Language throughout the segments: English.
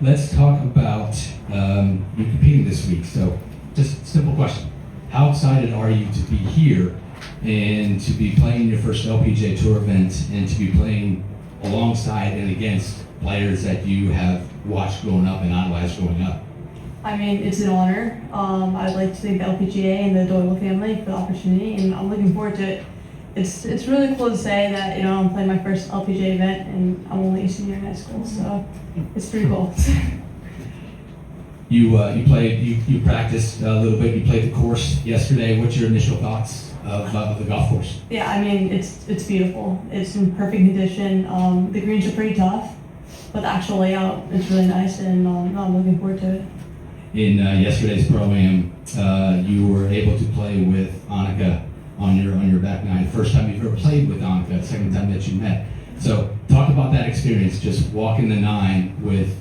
Let's talk about you competing this week. So, just simple question: how excited are you to be here and to be playing your first LPGA Tour event and to be playing alongside and against players that you have watched growing up and idolized growing up? I mean, it's an honor. I'd like to thank the LPGA and the Doyle family for the opportunity, and I'm looking forward to it. It's really cool to say that I'm playing my first LPGA event, and I'm only a senior in high school, so it's pretty cool. You practiced a little bit. You played the course yesterday. What's your initial thoughts of the golf course? Yeah, I mean, it's beautiful. It's in perfect condition. The greens are pretty tough, but the actual layout is really nice, and I'm looking forward to it. In yesterday's Pro-Am, you were able to play with Annika on your back nine. First time you've ever played with Annika, second time that you met. So talk about that experience, just walking the nine with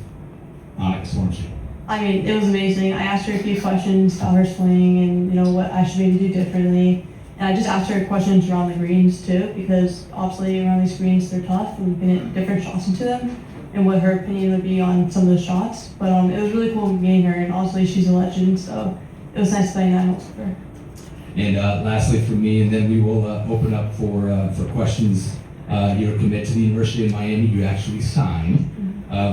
Annika Sorenstam. I mean, it was amazing. I asked her a few questions about her swing and what I should maybe do differently. And I just asked her questions around the greens too, because obviously around these greens they're tough and we can hit different shots into them, and what her opinion would be on some of the shots. But it was really cool meeting her, and obviously she's a legend, so it was nice playing that holes with her. And lastly for me, and then we will open up for questions. You're committed to the University of Miami. You actually signed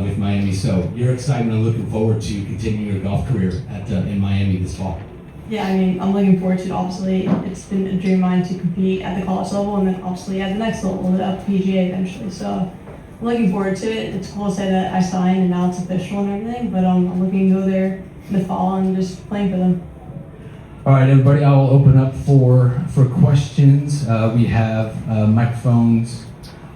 with Miami, so you're excited and looking forward to continuing your golf career in Miami this fall. Yeah, I mean, I'm looking forward to it. Obviously, it's been a dream of mine to compete at the college level, and then obviously at the next level, the LPGA eventually. So I'm looking forward to it. It's cool to say that I signed and now it's official and everything, but I'm looking to go there in the fall and just playing for them. All right, everybody, I will open up for questions. We have microphones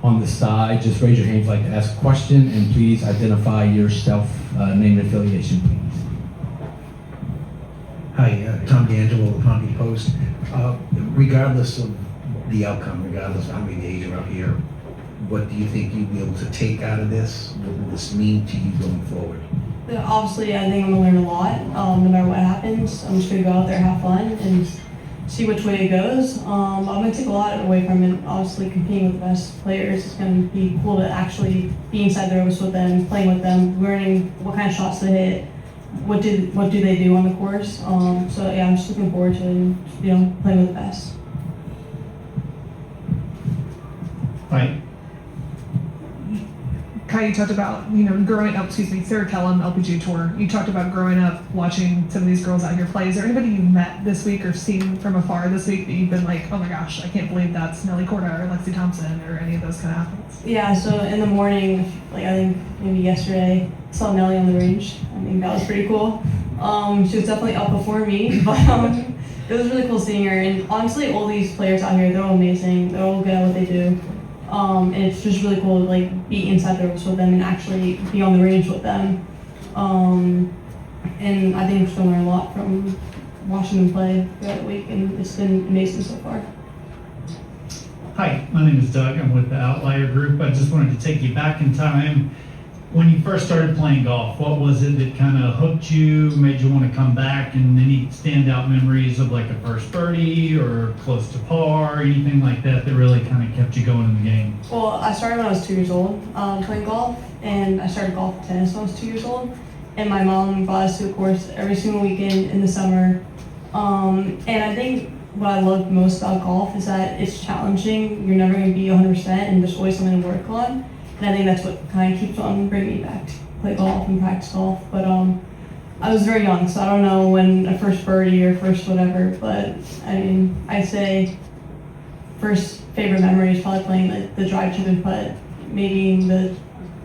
on the side. Just raise your hand if you'd like to ask a question, and please identify yourself, name and affiliation, please. Hi, Tom D'Angelo, the Palm Beach Post. Regardless of the outcome, regardless of how many days you're up here, what do you think you'll be able to take out of this? What will this mean to you going forward? Obviously, I think I'm gonna learn a lot. No matter what happens, I'm just gonna go out there, have fun, and see which way it goes. I'm gonna take a lot away from it. Obviously, competing with the best players is gonna be cool to actually be inside the ropes with them, playing with them, learning what kind of shots they hit, what do they do on the course. So yeah, I'm just looking forward to it, playing with the best. Right. Kai, you talked about, growing up, Sarah Kellum, LPGA Tour. You talked about growing up watching some of these girls out here play. Is there anybody you met this week or seen from afar this week that you've been like, oh my gosh, I can't believe that's Nelly Korda or Lexi Thompson or any of those kind of athletes? Yeah, so in the morning, I think maybe yesterday, saw Nelly on the range. I think that was pretty cool. She was definitely up before me, but it was really cool seeing her. And honestly, all these players out here, they're all amazing. They're all good at what they do. And it's just really cool to be inside the ropes with them and actually be on the range with them. And I think we're still learning a lot from watching them play throughout the week, and it's been amazing so far. Hi, my name is Doug. I'm with the Outlier Group. I just wanted to take you back in time. When you first started playing golf, what was it that kind of hooked you, made you want to come back, and any standout memories of a first birdie or close to par, anything like that that really kind of kept you going in the game? Well, I started when I was 2 years old playing golf, and I started golf and tennis when I was 2 years old. And my mom brought us to a course every single weekend in the summer. And I think what I love most about golf is that it's challenging. You're never going to be 100%, and there's always something to work on. And I think that's what kind of keeps on bringing me back to play golf and practice golf. But I was very young, so I don't know when a first birdie or first whatever. But I mean, I'd say first favorite memory is probably playing the drive, chip, and putt, maybe in the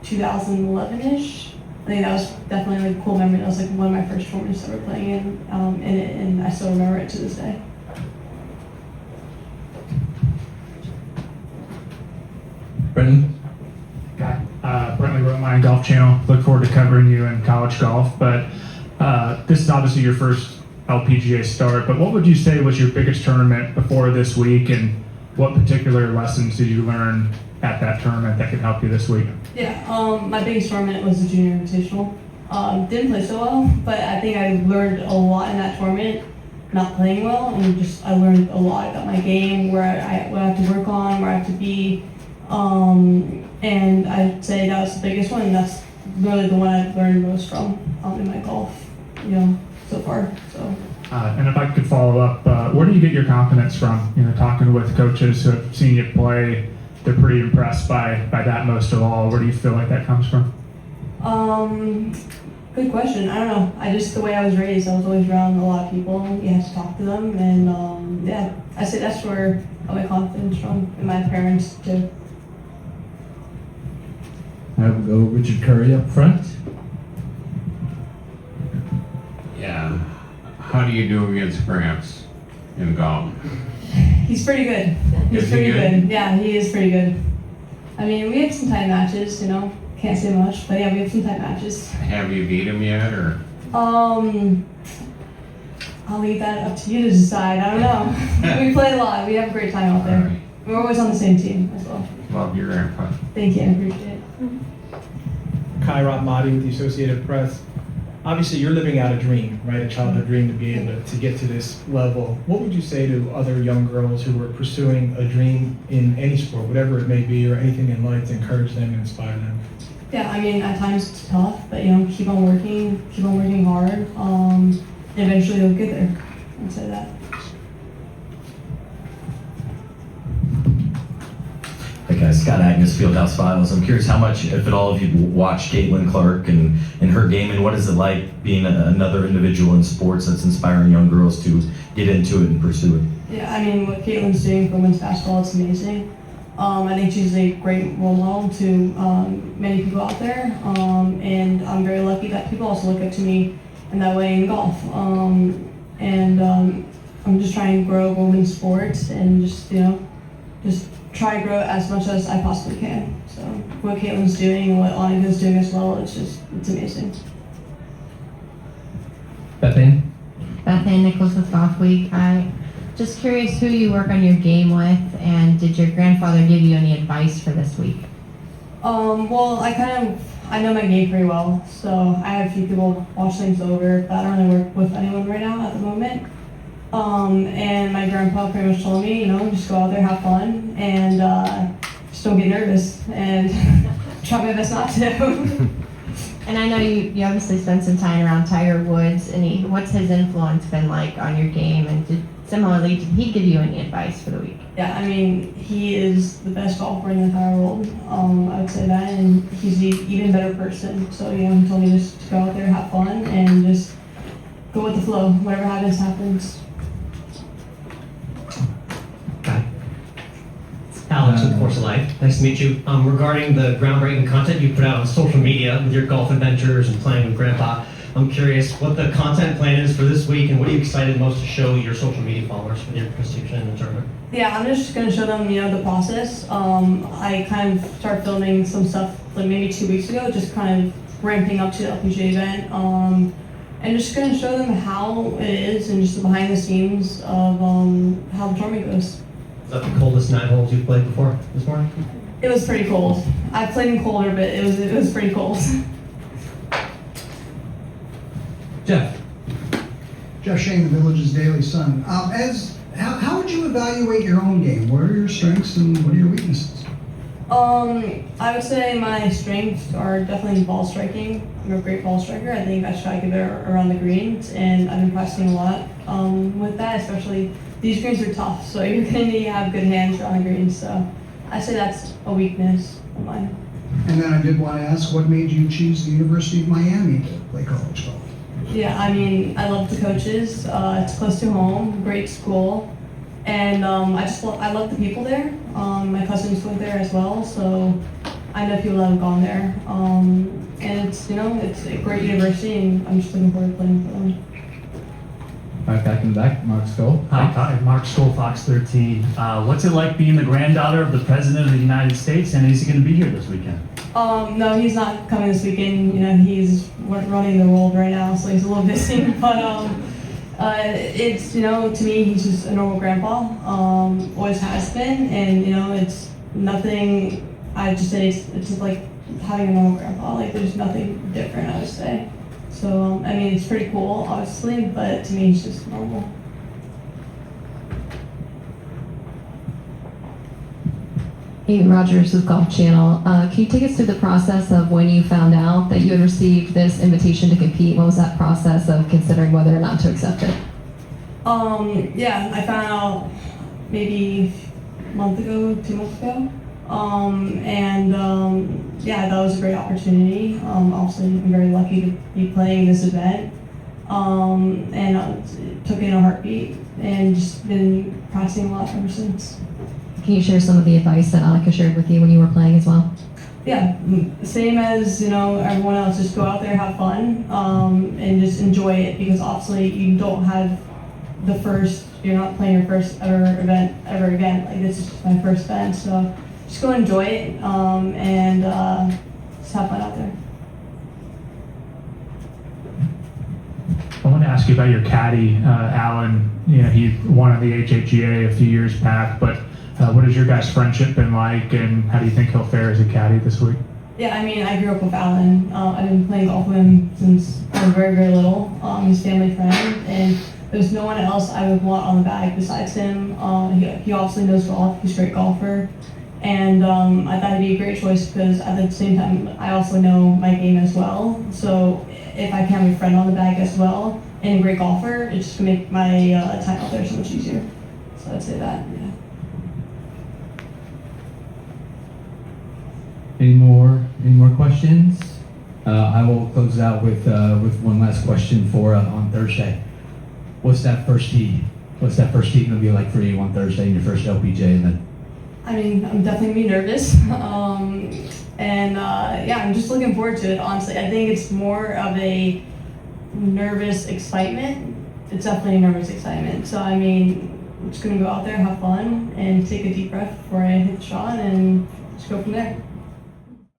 2011-ish. I think that was definitely a cool memory. That was one of my first tournaments ever playing in it, and I still remember it to this day. Brendan? Brentley Rotmeyer Golf Channel. Look forward to covering you in college golf. But this is obviously your first LPGA start. But what would you say was your biggest tournament before this week, and what particular lessons did you learn at that tournament that could help you this week? Yeah, my biggest tournament was the Junior Invitational. Didn't play so well, but I think I learned a lot in that tournament. Not playing well, and I learned a lot about my game, what I have to work on, where I have to be. And I'd say that was the biggest one, and that's really the one I've learned most from in my golf, so far. So. And if I could follow up, where do you get your confidence from? Talking with coaches who have seen you play, they're pretty impressed by that most of all. Where do you feel like that comes from? Good question. I don't know. The way I was raised, I was always around a lot of people. You have to talk to them, and I say that's where I got my confidence from, and my parents too. I will go Richard Curry up front. Yeah. How do you do against Gramps in golf? He's pretty good. He's Is he pretty good? good. Yeah, he is pretty good. I mean, we have some tight matches, Can't say much, but yeah, we have some tight matches. Have you beat him yet, or? I'll leave that up to you to decide. I don't know. We play a lot. We have a great time out All there. right. We're always on the same team as well. Love your input. Thank you. I appreciate it. Kai Mahdi with the Associated Press. Obviously, you're living out a dream, right? A childhood dream to be able to get to this level. What would you say to other young girls who are pursuing a dream in any sport, whatever it may be, or anything in life to encourage them and inspire them? Yeah, I mean, at times it's tough, but keep on working hard. And eventually you'll get there. I'd say that. Hey guys, Scott Agnes, Fieldhouse Files. I'm curious how much, if at all, of you watched Caitlin Clark and her game, and what is it like being another individual in sports that's inspiring young girls to get into it and pursue it? Yeah, I mean, what Caitlin's doing for women's basketball, it's amazing. I think she's a great role model to many people out there, and I'm very lucky that people also look up to me in that way in golf. I'm just trying to grow women's sports and just try to grow as much as I possibly can. So what Caitlin's doing and what Annika's doing as well, it's amazing. Bethany? Bethany Nichols with Golf Week. I just curious who you work on your game with, and did your grandfather give you any advice for this week? Well, I know my game pretty well, so I have a few people watch things over, but I don't really work with anyone right now at the moment. And my grandpa pretty much told me, just go out there, have fun, and just don't get nervous, and try my best not to. And I know you obviously spent some time around Tiger Woods, and what's his influence been like on your game, and similarly, did he give you any advice for the week? Yeah, I mean, he is the best golfer in the entire world. I would say that, and he's an even better person. So, he told me just to go out there, have fun, and just go with the flow. Whatever happens, happens. Alex with Course of Life. Nice to meet you. Regarding the groundbreaking content you put out on social media with your golf adventures and playing with Grandpa, I'm curious what the content plan is for this week, and what are you excited most to show your social media followers with your participation in the tournament? Yeah, I'm just going to show them, the process. I kind of started filming some stuff like maybe 2 weeks ago, just kind of ramping up to the LPGA event. And just going to show them how it is and just the behind the scenes of how the tournament goes. Is that the coldest 9 holes you've played before this morning? It was pretty cold. I've played in colder, but it was pretty cold. Jeff? Jeff Shane, the Village's Daily Sun. How would you evaluate your own game? What are your strengths and what are your weaknesses? I would say my strengths are definitely ball striking. I'm a great ball striker. I think I strike it around the greens, and I've been practicing a lot with that, especially these greens are tough, so you're going to need to have good hands around the greens. So I'd say that's a weakness of mine. And then I did want to ask, what made you choose the University of Miami to play college golf? Yeah, I mean, I love the coaches. It's close to home, great school, and I love the people there. My cousins went there as well, so I know people that have gone there. And it's a great university, and I'm just looking forward to playing for them. All right, back in the back, Mark Stoll. Hi, Mark Stoll, Fox 13. What's it like being the granddaughter of the President of the United States, and is he going to be here this weekend? No, he's not coming this weekend. He's running the world right now, so he's a little busy. But it's to me, he's just a normal grandpa. Always has been, and it's nothing. I just say it's just like having a normal grandpa. Like there's nothing different, I would say. So I mean, it's pretty cool, obviously, but to me, it's just normal. Amy Rogers with Golf Channel. Can you take us through the process of when you found out that you had received this invitation to compete? What was that process of considering whether or not to accept it? Yeah, I found out maybe a month ago, 2 months ago. Yeah, I thought it was a great opportunity. Obviously, I'm very lucky to be playing this event. Took it in a heartbeat and just been practicing a lot ever since. Can you share some of the advice that Annika shared with you when you were playing as well? Yeah, same as, everyone else, just go out there, have fun, and just enjoy it, because obviously you don't have you're not playing your first ever event ever again. Like, this is just my first event, so just go enjoy it, and just have fun out there. I want to ask you about your caddy, Alan. He won the HHGA a few years back, but what has your guys' friendship been like, and how do you think he'll fare as a caddy this week? Yeah, I grew up with Alan. I've been playing golf with him since I was very, very little. He's a family friend, and there's no one else I would want on the bag besides him. He obviously knows golf. He's a great golfer. And I thought he'd be a great choice because at the same time, I also know my game as well. So if I can have a friend on the bag as well and a great golfer, it's just going to make my time out there so much easier. So I'd say that, yeah. Any more questions? I will close out with one last question for on Thursday. What's that first tee? What's that first tee going to be like for you on Thursday in your first LPGA event? I'm definitely gonna be nervous, I'm just looking forward to it. Honestly, I think it's more of a nervous excitement. It's definitely a nervous excitement. So I'm just gonna go out there, have fun, and take a deep breath before I hit the shot, and just go from there.